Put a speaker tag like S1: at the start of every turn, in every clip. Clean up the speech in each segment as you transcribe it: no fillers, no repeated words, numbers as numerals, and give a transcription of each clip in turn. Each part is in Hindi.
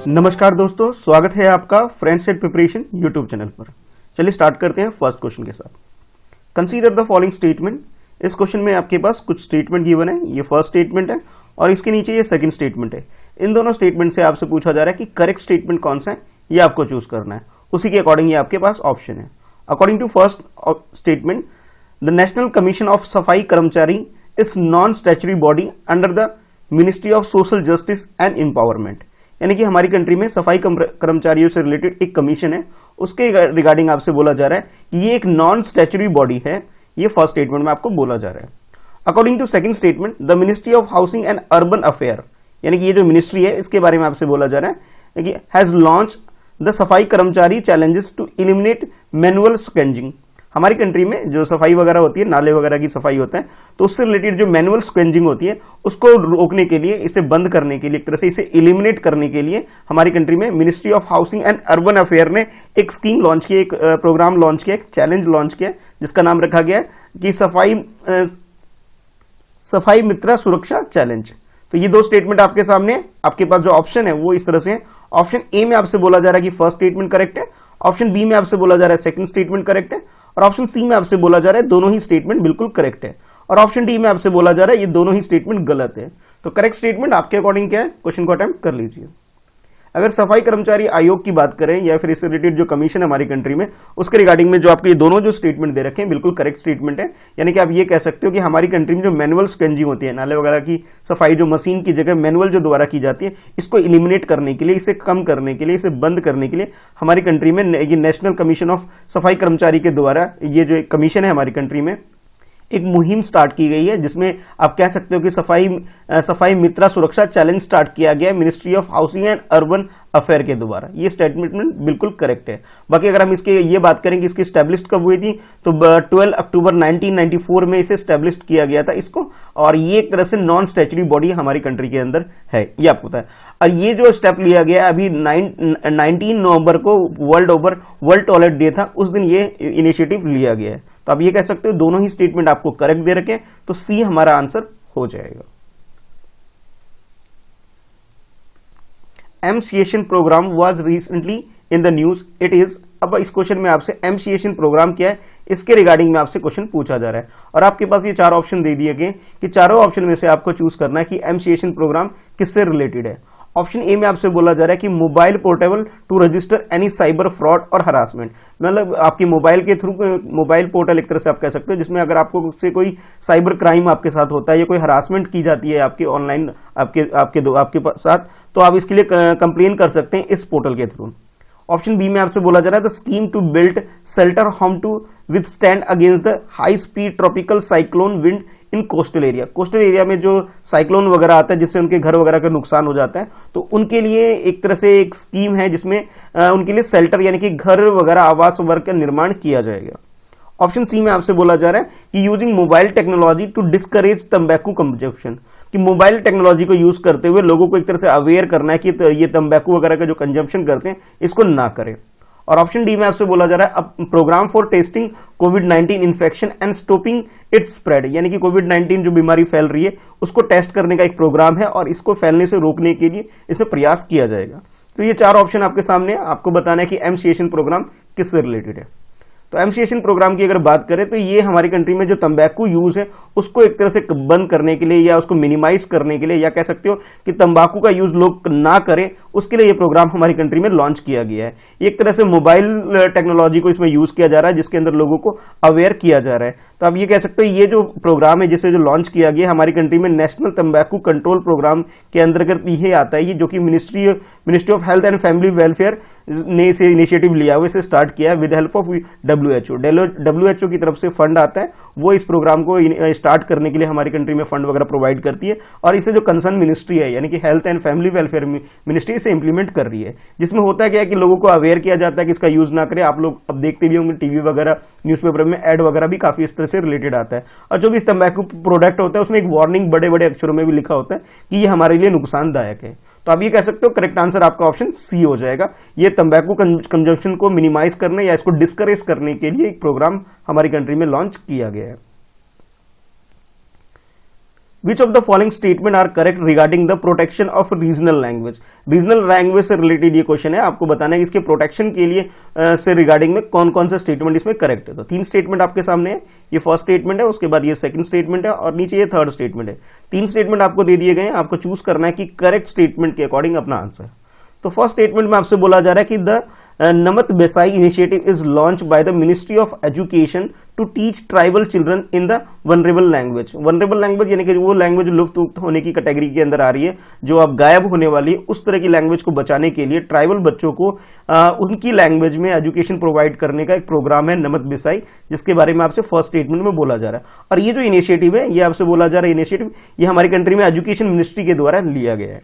S1: नमस्कार दोस्तों, स्वागत है आपका friends at preparation YouTube channel पर। चलिए स्टार्ट करते हैं फर्स्ट क्वेश्चन के साथ। Consider the following statement. इस क्वेश्चन में आपके पास कुछ स्टेटमेंट गिवन है। ये फर्स्ट स्टेटमेंट है और इसके नीचे ये सेकंड स्टेटमेंट है। इन दोनों स्टेटमेंट से आपसे पूछा जा रहा है कि करेक्ट स्टेटमेंट कौन सा है, ये आपको चूज करना है। उसी के अकॉर्डिंग ये आपके पास ऑप्शन है। According to first statement, the National Commission of Safai Karamchari is non statutory body under the ministry of Social Justice and Empowerment. यानी कि हमारी कंट्री में सफाई कर्मचारियों से रिलेटेड एक कमीशन है, उसके रिगार्डिंग आपसे बोला जा रहा है कि ये एक नॉन स्टैच्यूटरी बॉडी है। ये फर्स्ट स्टेटमेंट में आपको बोला जा रहा है। According to second statement, the ministry of Housing and Urban Affair, यानी कि ये जो मिनिस्ट्री है इसके बारे में आपसे बोला जा रहा है कि has launch the Safai Karamchari challenges to eliminate manual scavenging. हमारी कंट्री में जो सफाई वगैरह होती है, नाले वगैरह की सफाई होता है, तो उससे रिलेटेड जो मैनुअल स्क्वेंजिंग होती है उसको रोकने के लिए, इसे बंद करने के लिए, एक तरह से इसे एलिमिनेट करने के लिए हमारी कंट्री में ministry of Housing and Urban affair ने एक स्कीम लॉन्च की, एक प्रोग्राम लॉन्च किया, एक चैलेंज लॉन्च किया, जिसका नाम रखा गया है कि सफाई मित्रा सुरक्षा चैलेंज। तो ये दो स्टेटमेंट आपके सामने, आपके पास जो ऑप्शन है वो इस तरह से है। ऑप्शन ए में आपसे बोला जा रहा है कि फर्स्ट स्टेटमेंट करेक्ट है, ऑप्शन बी में आपसे बोला जा रहा है सेकंड स्टेटमेंट करेक्ट है, और ऑप्शन सी में आपसे बोला जा रहा है दोनों ही स्टेटमेंट बिल्कुल करेक्ट है, और ऑप्शन डी में आपसे बोला जा रहा है ये दोनों ही स्टेटमेंट गलत है। तो करेक्ट स्टेटमेंट आपके अकॉर्डिंग क्या है, क्वेश्चन को अटेम्प्ट कर लीजिए। अगर सफाई कर्मचारी आयोग की बात करें या फिर इससे रिलेटेड जो कमीशन है हमारी कंट्री में, उसके रिगार्डिंग में जो आपके ये दोनों जो स्टेटमेंट दे रखे हैं बिल्कुल करेक्ट स्टेटमेंट है। यानी कि आप ये कह सकते हो कि हमारी कंट्री में जो मैनुअल स्क्वेंजिंग होती है, नाले वगैरह की सफाई जो मशीन की जगह मैनुअल जो दोबारा की जाती है, इसको एलिमिनेट करने के लिए, इसे कम करने के लिए, इसे बंद करने के लिए हमारी कंट्री में ये नेशनल कमीशन ऑफ सफाई कर्मचारी के द्वारा ये जो कमीशन है हमारी कंट्री में एक मुहिम स्टार्ट की गई है, जिसमें आप कह सकते हो कि सफाई मित्रा सुरक्षा चैलेंज स्टार्ट किया गया है ministry of Housing and Urban affair के द्वारा। ये स्टेटमेंट बिल्कुल करेक्ट है। बाकी अगर हम इसके ये बात करें कि इसकी स्टैब्लिश कब हुई थी, तो 12 अक्टूबर 1994 में इसे स्टैब्लिश किया गया था इसको, और ये एक तरह से नॉन स्टैच्यूटरी बॉडी हमारी कंट्री के अंदर है, ये आपको पता है। और ये जो स्टेप लिया गया अभी 19 नवंबर को वर्ल्ड टॉयलेट डे था, उस दिन ये इनिशिएटिव लिया गया है। तो आप ये कह सकते हो दोनों ही स्टेटमेंट आपको करेक्ट दे रखे, तो सी हमारा आंसर हो जाएगा। एमसीएशन programme was recently in the news, it is. अब इस क्वेश्चन में आपसे एमसीएशन प्रोग्राम क्या है इसके रिगार्डिंग में आपसे क्वेश्चन पूछा जा रहा है, और आपके पास ये चार ऑप्शन दे दिए गए कि चारों ऑप्शन में से आपको चूज करना है कि एमसीएशन प्रोग्राम किससे रिलेटेड है। ऑप्शन ए में आपसे बोला जा रहा है कि mobile portable to register any cyber fraud और हरासमेंट, मतलब आपकी मोबाइल के थ्रू, मोबाइल पोर्टल एक तरह से आप कह सकते हो, जिसमें अगर आपको से कोई साइबर क्राइम आपके साथ होता है या कोई हरासमेंट की जाती है आपके ऑनलाइन आपके साथ, तो आप इसके लिए कंप्लेन कर सकते हैं इस पोर्टल के थ्रू। ऑप्शन बी में आपसे बोला जा रहा है the scheme to build shelter home to withstand against the high speed tropical cyclone wind in coastal area. Coastal area में जो साइक्लोन वगैरह आता है जिससे उनके घर वगैरह का नुकसान हो जाता है, तो उनके लिए एक तरह से एक स्कीम है जिसमें उनके लिए शेल्टर यानी कि घर वगैरह आवास वर्ग का निर्माण किया जाएगा। ऑप्शन सी में आपसे बोला जा रहा है कि using mobile technology to discourage tambaku consumption, कि मोबाइल टेक्नोलॉजी को यूज करते हुए लोगों को एक तरह से अवेयर करना है कि ये तंबाकू वगैरह का जो कंजप्शन करते हैं इसको ना करें। और ऑप्शन डी में आपसे बोला जा रहा है प्रोग्राम फॉर टेस्टिंग कोविड-19 infection and stopping its spread, यानी कि कोविड-19 जो बीमारी फैल रही है उसको टेस्ट करने का एक प्रोग्राम है और इसको फैलने से रोकने के लिए इसे प्रयास किया जाएगा। तो ये चार ऑप्शन आपके सामने, आपको बताना है कि एमसीएशन प्रोग्राम किससे रिलेटेड है। तो एमसीएशन प्रोग्राम की अगर बात करें तो ये हमारी कंट्री में जो तंबाकू यूज है उसको एक तरह से बंद करने के लिए या उसको मिनिमाइज करने के लिए, या कह सकते हो कि तंबाकू का यूज लोग ना करें, उसके लिए ये प्रोग्राम हमारी कंट्री में लॉन्च किया गया है। एक तरह से मोबाइल टेक्नोलॉजी को इसमें यूज किया जा रहा है जिसके अंदर लोगों को अवेयर किया जा रहा है। तो आप ये कह सकते हो ये जो प्रोग्राम है जिसे जो लॉन्च किया गया हमारी कंट्री में नेशनल तंबाकू कंट्रोल प्रोग्राम के अंतर्गत ये आता है, ये जो कि ministry of health and family welfare ने इसे इनिशिएटिव लिया हुआ, इसे स्टार्ट किया विद हेल्प ऑफ डब्ल्यूएचओ की तरफ से फंड आता है, वो इस प्रोग्राम को स्टार्ट करने के लिए हमारी कंट्री में फंड वगैरह प्रोवाइड करती है, और इसे जो कंसर्न मिनिस्ट्री है यानी कि health and family welfare ministry इसे इंप्लीमेंट कर रही है, जिसमें होता है क्या है कि लोगों को अवेयर किया जाता है कि इसका यूज ना करें। आप लोग अब देखते भी होंगे टीवी वगैरह, न्यूज़पेपर में एड वगैरह भी काफी इस तरह से रिलेटेड आता है, और जो भी इस तंबाकू प्रोडक्ट होता है उसमें एक वार्निंग बड़े बड़े अक्षरों में भी लिखा होता है कि ये हमारे लिए नुकसानदायक है। तो आप ये कह सकते हो करेक्ट आंसर आपका ऑप्शन सी हो जाएगा। ये तंबाकू कंजम्पशन को मिनिमाइज करने या इसको डिस्करेज करने के लिए एक प्रोग्राम हमारी कंट्री में लॉन्च किया गया है। Which of the following statement are correct regarding the protection of regional language. Regional language से रिलेटेड ये क्वेश्चन है, आपको बताना है कि इसके प्रोटेक्शन के लिए से रिगार्डिंग में कौन कौन सा स्टेटमेंट इसमें करेक्ट है। तो 3 स्टेटमेंट आपके सामने है, ये फर्स्ट स्टेटमेंट है, उसके बाद ये सेकंड स्टेटमेंट है और नीचे ये थर्ड स्टेटमेंट है। 3 स्टेटमेंट आपको दे दिए गए हैं, आपको चूज करना है कि करेक्ट स्टेटमेंट के अकॉर्डिंग अपना आंसर। तो फर्स्ट स्टेटमेंट में आपसे बोला जा रहा है कि the Namath Basai initiative is launch by the ministry of education to teach tribal children in the vulnerable language. Vulnerable language यानी कि वो लैंग्वेज लुप्त होने की कैटेगरी के अंदर आ रही है, जो अब गायब होने वाली है, उस तरह की लैंग्वेज को बचाने के लिए ट्राइबल बच्चों को उनकी लैंग्वेज में एजुकेशन प्रोवाइड करने का एक प्रोग्राम है नमत बेसाई, जिसके बारे में आपसे फर्स्ट स्टेटमेंट में बोला जा रहा है। और ये जो इनिशिएटिव है, ये आपसे बोला जा रहा है इनिशिएटिव, ये हमारी कंट्री में एजुकेशन मिनिस्ट्री के द्वारा लिया गया है।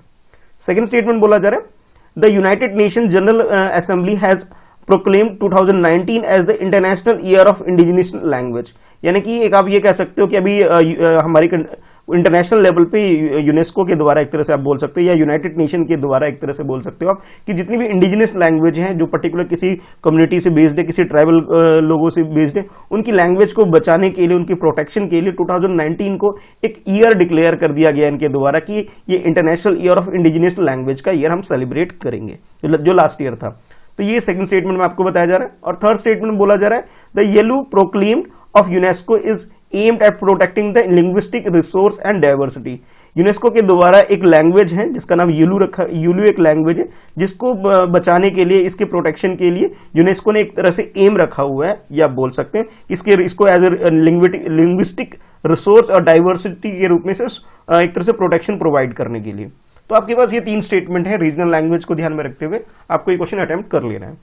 S1: सेकेंड स्टेटमेंट बोला जा रहा है The United Nations General Assembly has proclaimed 2019 as the International Year of Indigenous Language। यानी कि एक आप ये कह सकते हो कि अभी हमारी इंटरनेशनल लेवल पे यूनेस्को के द्वारा एक तरह से आप बोल सकते हो, या यूनाइटेड नेशन के द्वारा एक तरह से बोल सकते हो आप, कि जितनी भी इंडिजिनस लैंग्वेज हैं जो पर्टिकुलर किसी कम्युनिटी से बेस्ड है, किसी ट्राइबल लोगों से बेस्ड है, उनकी लैंग्वेज को बचाने के लिए, उनकी प्रोटेक्शन के लिए 2019 को एक ईयर डिक्लेयर कर दिया गया इनके द्वारा कि ये international year of indigenous language का ईयर हम सेलिब्रेट करेंगे, जो लास्ट ईयर था। तो ये सेकंड स्टेटमेंट में आपको बताया जा रहा है। और थर्ड स्टेटमेंट में बोला जा रहा है the yellow proclaimed of UNESCO is aimed at protecting the linguistic resource and diversity. UNESCO के द्वारा एक लैंग्वेज है जिसका नाम यूलू एक लैंग्वेज है, जिसको बचाने के लिए, इसके प्रोटेक्शन के लिए यूनेस्को ने एक तरह से एम रखा हुआ है, या आप बोल सकते हैं इसको एज ए लिंग्विस्टिक रिसोर्स और डाइवर्सिटी के रूप में से एक तरह से प्रोटेक्शन प्रोवाइड करने के लिए। तो आपके पास ये 3 स्टेटमेंट है, रीजनल लैंग्वेज को ध्यान में रखते हुए आपको ये क्वेश्चन अटेम्प्ट कर लेना है।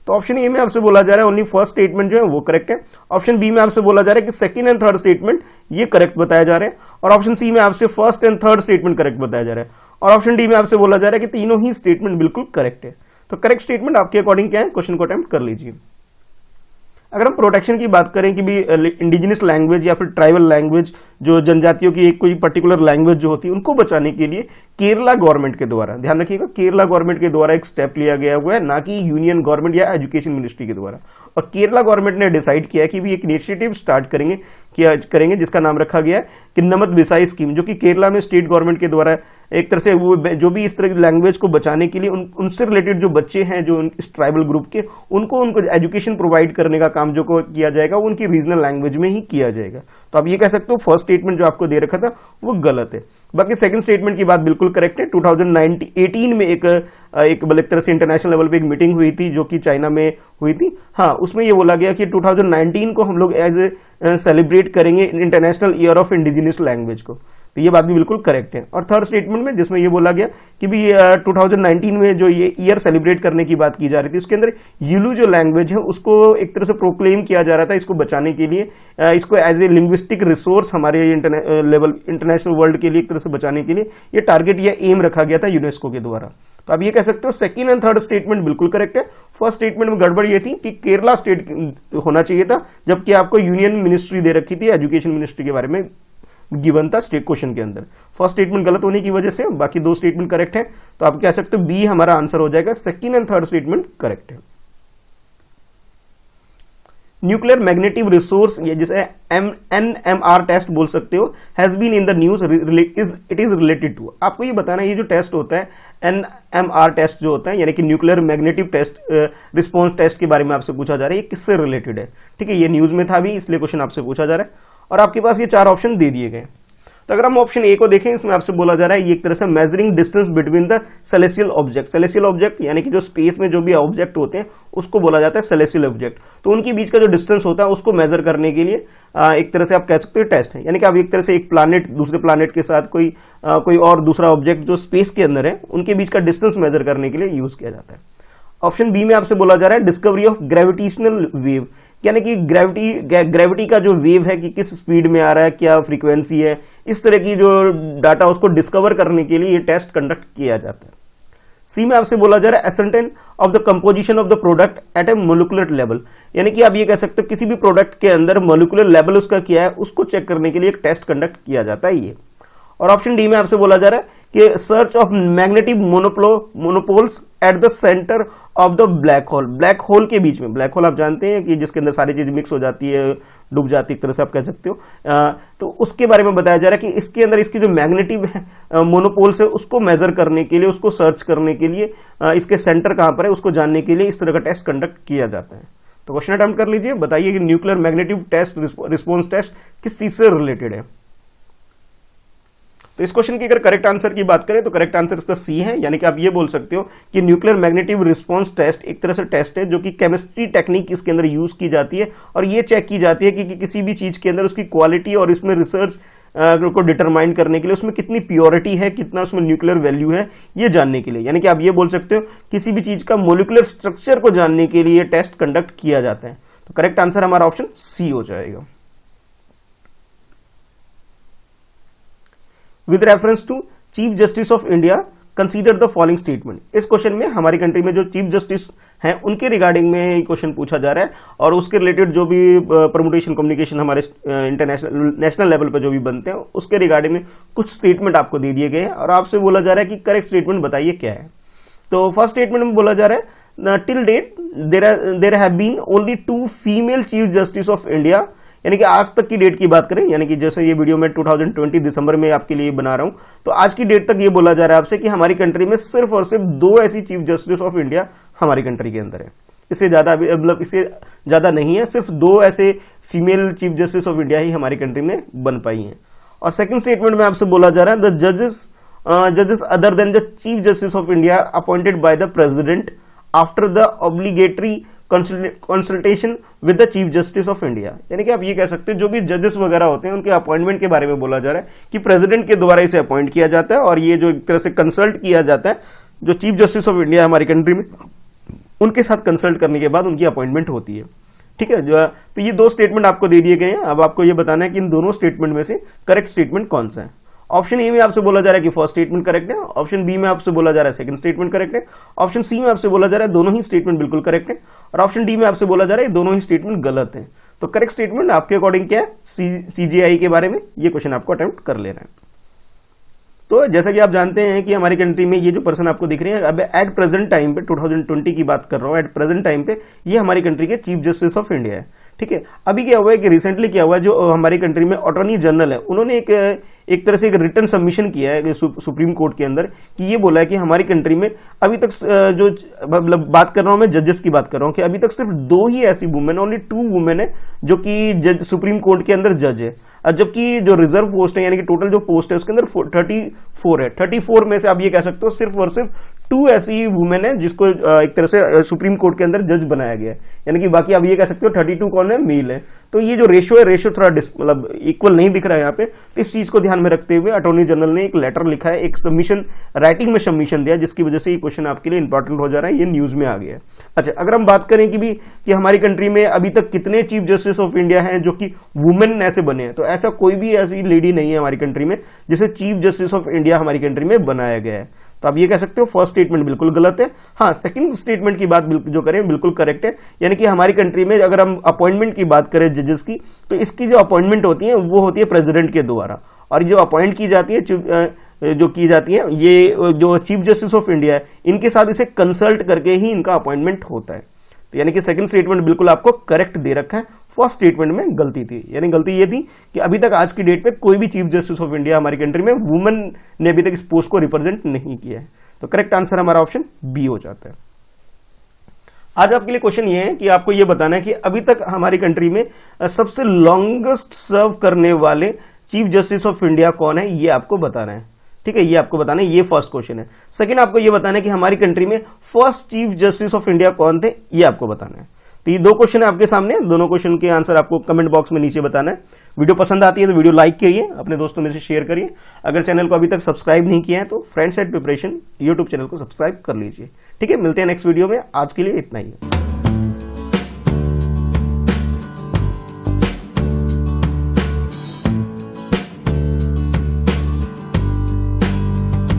S1: तो ऑप्शन ए में आपसे बोला जा रहा है ओनली फर्स्ट स्टेटमेंट जो है वो करेक्ट है। ऑप्शन बी में आपसे बोला जा रहा है कि सेकंड एंड थर्ड स्टेटमेंट ये करेक्ट बताया जा रहा है, और ऑप्शन सी में आपसे first and third statement correct बताया जा रहा है, और ऑप्शन डी में आपसे बोला जा रहा है कि तीनों ही स्टेटमेंट बिल्कुल करेक्ट है। तो करेक्ट स्टेटमेंट आपके अकॉर्डिंग क्या है, क्वेश्चन को अटेम्प्ट कर लीजिए। अगर हम प्रोटेक्शन की बात करें कि भी इंडिजिनस लैंग्वेज या फिर ट्राइबल लैंग्वेज, जो जनजातियों की एक कोई पर्टिकुलर लैंग्वेज जो होती है, उनको बचाने के लिए केरला गवर्नमेंट के द्वारा, ध्यान रखिएगा, केरला गवर्नमेंट के द्वारा एक स्टेप लिया गया हुआ है, ना कि यूनियन गवर्नमेंट या एजुकेशन मिनिस्ट्री के द्वारा। और केरला गवर्नमेंट ने डिसाइड किया कि भी एक इनिशिएटिव स्टार्ट करेंगे जिसका नाम रखा गया है कि नमत बिसाई स्कीम, जो कि केरला में स्टेट गवर्नमेंट के द्वारा एक तरह से वो जो भी इस तरह की लैंग्वेज को बचाने के लिए उनसे रिलेटेड जो बच्चे हैं जो इस ट्राइबल ग्रुप के, उनको एजुकेशन प्रोवाइड करने का काम जो किया जाएगा वो उनकी रीजनल लैंग्वेज में ही किया जाएगा। तो आप ये कह सकते हो फर्स्ट स्टेटमेंट जो आपको दे रखा था वो गलत है। बाकी सेकंड स्टेटमेंट की बात बिल्कुल करेक्ट है। 2018 में एक तरह से इंटरनेशनल लेवल पे एक मीटिंग हुई थी जो कि चाइना में हुई थी। हाँ, उसमें ये बोला गया कि 2019 को हम लोग एज ए सेलिब्रेट करेंगे international year of indigenous language को। तो ये बात भी बिल्कुल करेक्ट है। और थर्ड स्टेटमेंट में जिसमें ये बोला गया कि भी 2019 में जो ये ईयर सेलिब्रेट करने की बात की जा रही थी, उसके अंदर यूलू जो लैंग्वेज है उसको एक तरह से प्रोक्लेम किया जा रहा था, इसको बचाने के लिए, इसको एज ए लिंग्विस्टिक रिसोर्स हमारे इंटरनेशनल वर्ल्ड के लिए एक तरह से बचाने के लिए ये टारगेट या एम रखा गया था यूनेस्को के द्वारा। तो आप ये कह सकते हो सेकंड एंड थर्ड स्टेटमेंट बिल्कुल करेक्ट है। फर्स्ट स्टेटमेंट में गड़बड़ ये थी कि केरला स्टेट होना चाहिए था, जबकि आपको यूनियन मिनिस्ट्री दे रखी थी, एजुकेशन मिनिस्ट्री के बारे में गिवन था स्टेट क्वेश्चन के अंदर। फर्स्ट स्टेटमेंट गलत होने की वजह से बाकी 2 स्टेटमेंट करेक्ट है। तो आप कह सकते हो बी हमारा आंसर हो जाएगा, second and third statement correct है। न्यूक्लियर मैग्नेटिक रिसोर्स, ये जिसे NMR टेस्ट बोल सकते हो, has been in the news, it is related to. आपको ये बताना है ये जो टेस्ट होता है NMR टेस्ट जो होता है, यानी कि nuclear magnetic test response test के बारे में आपसे पूछा जा रहा है, ये किससे रिलेटेड है। ठीक है, ये न्यूज में था भी, इसलिए क्वेश्चन आपसे पूछा जा रहा है। और आपके पास ये 4 ऑप्शन दे दिए गए। तो अगर हम ऑप्शन ए को देखें, इसमें आपसे बोला जा रहा है ये एक तरह से measuring distance between the celestial object. Celestial object यानी कि जो स्पेस में जो भी ऑब्जेक्ट होते हैं उसको बोला जाता है सेलेस्टियल ऑब्जेक्ट। तो उनके बीच का जो डिस्टेंस होता है उसको मेजर करने के लिए एक तरह से आप कह सकते हो टेस्ट है। यानी कि आप एक तरह से एक प्लैनेट दूसरे प्लैनेट के साथ कोई और दूसरा ऑब्जेक्ट जो स्पेस के अंदर है उनके बीच का डिस्टेंस मेजर करने के लिए यूज किया जाता है। ऑप्शन बी में आपसे बोला जा रहा है डिस्कवरी ऑफ ग्रेविटेशनल वेव, यानी कि ग्रेविटी का जो वेव है कि किस स्पीड में आ रहा है, क्या फ्रीक्वेंसी है, इस तरह की जो डाटा उसको डिस्कवर करने के लिए ये टेस्ट कंडक्ट किया जाता है। सी में आपसे बोला जा रहा है ascertain of the composition of the product at a molecular level, यानी कि आप ये कह सकते हो किसी भी प्रोडक्ट के अंदर मोलिकुलर लेवल उसका क्या है उसको चेक करने के लिए एक टेस्ट कंडक्ट किया जाता है ये। और ऑप्शन डी में आपसे बोला जा रहा है कि search of magnetic monopoles at the centre of the black hole. Black hole के बीच में, ब्लैक होल आप जानते हैं कि जिसके अंदर सारी चीज मिक्स हो जाती है, डूब जाती है, एक तरह से आप कह सकते हो, तो उसके बारे में बताया जा रहा है कि इसके अंदर इसकी जो मैग्नेटिक मोनोपोल्स है उसको मेजर करने के लिए, उसको सर्च करने के लिए, इसके सेंटर कहां पर है उसको जानने के लिए इस तरह का टेस्ट कंडक्ट किया जाता है। तो क्वेश्चन अटेम्प्ट कर लीजिए, बताइए कि nuclear magnetic test response test किस चीज से रिलेटेड है। तो इस क्वेश्चन की अगर करेक्ट आंसर की बात करें तो करेक्ट आंसर इसका सी है, यानी कि आप ये बोल सकते हो कि न्यूक्लियर मैग्नेटिक रिस्पॉन्स टेस्ट एक तरह से टेस्ट है जो कि केमिस्ट्री टेक्निक इसके अंदर यूज की जाती है और ये चेक की जाती है कि किसी भी चीज के अंदर उसकी क्वालिटी और इसमें रिसर्च को डिटरमाइन करने के लिए उसमें कितनी प्योरिटी है, कितना उसमें न्यूक्लियर वैल्यू है, ये जानने के लिए। यानी कि आप ये बोल सकते हो किसी भी चीज का मोलिकुलर स्ट्रक्चर को जानने के लिए टेस्ट कंडक्ट किया जाता है। तो करेक्ट आंसर हमारा ऑप्शन सी हो जाएगा। With reference to chief justice of India consider the following statement. इस क्वेश्चन में हमारी कंट्री में जो चीफ जस्टिस हैं उनके रिगार्डिंग में क्वेश्चन पूछा जा रहा है और उसके रिलेटेड जो भी परमुटेशन कम्युनिकेशन हमारे इंटरनेशनल नेशनल लेवल पर जो भी बनते हैं उसके रिगार्डिंग में कुछ स्टेटमेंट आपको दे दिए गए हैं और आपसे बोला जा रहा है कि करेक्ट स्टेटमेंट बताइए क्या है। तो फर्स्ट स्टेटमेंट में बोला जा रहा है till date there have been only 2 female chief justice of India, यानी कि आज तक की डेट की बात करें, यानी कि जैसे ये वीडियो मैं 2020 दिसंबर में आपके लिए बना रहा हूं, तो आज की डेट तक ये बोला जा रहा है आपसे कि हमारी कंट्री में सिर्फ और सिर्फ 2 ऐसी चीफ जस्टिस ऑफ इंडिया हमारी कंट्री के अंदर है। इससे ज्यादा मतलब इससे ज्यादा नहीं है, सिर्फ 2 ऐसे female chief justice of India ही हमारी कंट्री में बन पाई हैं। और सेकंड स्टेटमेंट में आपसे बोला जा रहा है द जजेस other than the chief justice of India appointed by the president after the obligatory consultation with the chief justice of India, यानी कि आप ये कह सकते हैं जो भी जजेस वगैरह होते हैं उनके अपॉइंटमेंट के बारे में बोला जा रहा है कि प्रेसिडेंट के द्वारा इसे अपॉइंट किया जाता है और ये जो एक तरह से कंसल्ट किया जाता है जो चीफ जस्टिस ऑफ इंडिया हमारी कंट्री में उनके साथ कंसल्ट करने के बाद उनकी अपॉइंटमेंट होती है। ठीक है, तो ये 2 स्टेटमेंट आपको दे दिए गए हैं। अब आपको ये बताना है कि इन दोनों स्टेटमेंट में से करेक्ट स्टेटमेंट कौन सा है। ऑप्शन ए में आपसे बोला जा रहा है कि फर्स्ट स्टेटमेंट करेक्ट है, ऑप्शन बी में आपसे बोला जा रहा है सेकंड स्टेटमेंट करेक्ट है, ऑप्शन सी में आपसे बोला जा रहा है दोनों ही स्टेटमेंट बिल्कुल करेक्ट है और ऑप्शन डी में आपसे बोला जा रहा है दोनों ही स्टेटमेंट गलत है। तो करेक्ट स्टेटमेंट आपके अकॉर्डिंग क्या है, सीजीआई के बारे में ये क्वेश्चन आपको अटेम्प्ट कर लेना है। तो जैसा कि आप जानते हैं कि हमारी कंट्री में ये जो पर्सन आपको दिख रहे हैं अब एट प्रेजेंट टाइम पे 2020 की बात कर रहा हूँ, एट प्रेजेंट टाइम पे ये हमारी कंट्री के चीफ जस्टिस ऑफ इंडिया है। ठीक है, अभी क्या हुआ है कि रिसेंटली क्या हुआ है जो हमारी कंट्री में अटॉर्नी जनरल है उन्होंने एक तरह से एक रिटर्न सबमिशन किया है सुप्रीम कोर्ट के अंदर कि ये बोला है कि हमारी कंट्री में अभी तक जो मतलब बात कर रहा हूं मैं जजेस की बात कर रहा हूं कि अभी तक सिर्फ 2 ही ऐसी वुमेन, ओनली 2 वुमेन है जो कि सुप्रीम कोर्ट के अंदर जज है, जबकि जो रिजर्व पोस्ट है यानी कि टोटल जो पोस्ट है उसके अंदर 34 है। 34 में से आप ये कह सकते हो सिर्फ और सिर्फ 2 ऐसी वुमेन है जिसको एक तरह से सुप्रीम कोर्ट के अंदर जज बनाया गया है, यानी कि बाकी आप ये कह सकते हो 32 कौन है, मेल है। तो ये जो रेशियो है, रेशियो थोड़ा मतलब इक्वल नहीं दिख रहा है यहाँ पे, तो इस चीज को ध्यान में रखते हुए अटॉर्नी जनरल ने एक लेटर लिखा है, एक सबमिशन राइटिंग में सबमिशन दिया जिसकी वजह से ये क्वेश्चन आपके लिए इंपॉर्टेंट हो जा रहा है, ये न्यूज में आ गया है। अच्छा, अगर हम बात करें कि हमारी कंट्री में अभी तक कितने चीफ जस्टिस ऑफ इंडिया हैं जो कि वुमेन ऐसे बने हैं, तो ऐसा कोई भी ऐसी लेडी नहीं है हमारी कंट्री में जिसे चीफ जस्टिस ऑफ इंडिया हमारी कंट्री में बनाया गया है। तो आप ये कह सकते हो फर्स्ट स्टेटमेंट बिल्कुल गलत है। हाँ, सेकंड स्टेटमेंट की बात जो करें बिल्कुल करेक्ट है, यानी कि हमारी कंट्री में अगर हम अपॉइंटमेंट की बात करें जजेस की तो इसकी जो अपॉइंटमेंट होती है वो होती है प्रेसिडेंट के द्वारा और जो अपॉइंट की जाती है ये जो चीफ जस्टिस ऑफ इंडिया है इनके साथ इसे कंसल्ट करके ही इनका अपॉइंटमेंट होता है। तो यानी कि सेकंड स्टेटमेंट बिल्कुल आपको करेक्ट दे रखा है, फर्स्ट स्टेटमेंट में गलती थी, यानी गलती ये थी कि अभी तक आज की डेट पे कोई भी चीफ जस्टिस ऑफ इंडिया हमारी कंट्री में वुमेन ने अभी तक इस पोस्ट को रिप्रेजेंट नहीं किया है। तो करेक्ट आंसर हमारा ऑप्शन बी हो जाता है। आज आपके लिए क्वेश्चन ये है कि आपको ये बताना है कि अभी तक हमारी कंट्री में सबसे लॉन्गेस्ट सर्व करने वाले चीफ जस्टिस ऑफ इंडिया कौन है, ये आपको बताना है। ठीक है, ये आपको बताना है, ये फर्स्ट क्वेश्चन है। सेकंड आपको ये बताना है कि हमारी कंट्री में first chief justice of India कौन थे, ये आपको बताना है। तो ये 2 क्वेश्चन है आपके सामने, दोनों क्वेश्चन के आंसर आपको कमेंट बॉक्स में नीचे बताना है। वीडियो पसंद आती है तो वीडियो लाइक करिए, अपने दोस्तों में से शेयर करिए। अगर चैनल को अभी तक सब्सक्राइब नहीं किया है तो friends at preparation YouTube channel को सब्सक्राइब कर लीजिए। ठीक है, मिलते हैं नेक्स्ट वीडियो में, आज के लिए इतना ही है।